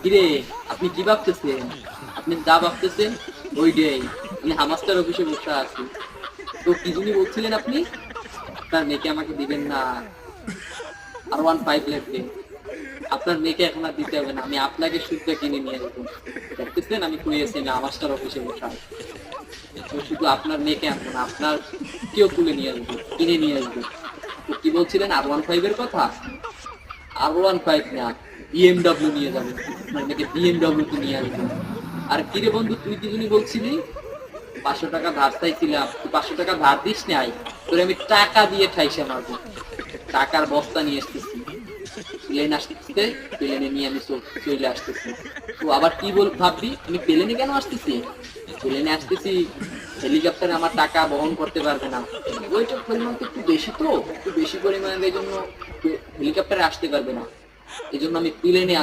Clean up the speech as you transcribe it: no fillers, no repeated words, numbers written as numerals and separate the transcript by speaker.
Speaker 1: কিরে, আপনি কি ভাবতেছেন? আপনি যা ভাবতেছেন ওইটাই। আমি হামাস্টার অফিসে বসে আছি। তো কি যিনি বলছিলেন আপনি? আপনার মেয়েকে আমাকে দিবেন না, R15 লাগবে। আপনার মেয়েকে এখন আর দিতে হবে না, আমি আপনাকে শুদ্ধ কিনে নিয়ে যাবো। দেখতেছেন আমি কই আছি, আমি হামাস্টার অফিসে বসে আছি। তো শুধু আপনার মেয়েকে আনবো না, আপনার কেউ তুলে নিয়ে আসবো, কিনে নিয়ে আসবো। তো কি বলছিলেন R15 এর কথা? R15 না, BMW নিয়ে যাবো। আপনার মেয়েকে BMW তে নিয়ে আসবো। আর কিরে বন্ধু, তুই কি যিনি বলছিলি 500 টাকা ধার চাইছিলাম, তুই 500 টাকা ধার দিস নাই, তোরে আমি টাকা দিয়ে ঠাইসা মারবো। টাকার বস্তা নিয়ে এসতেছি, প্লেন আসতেছে, প্লেনে নিয়ে আমি চলে আসতেছি। তো আবার কি ভাববি আমি প্লেনে কেন আসতেছি? প্লেনে আসতেছি, হেলিকপ্টারে আমার টাকা বহন করতে পারবে না, ওইটার পরিমাণ তো একটু বেশি, তো একটু বেশি পরিমাণের, এই জন্য হেলিকপ্টারে আসতে পারবে না, এই জন্য আমি প্লেনে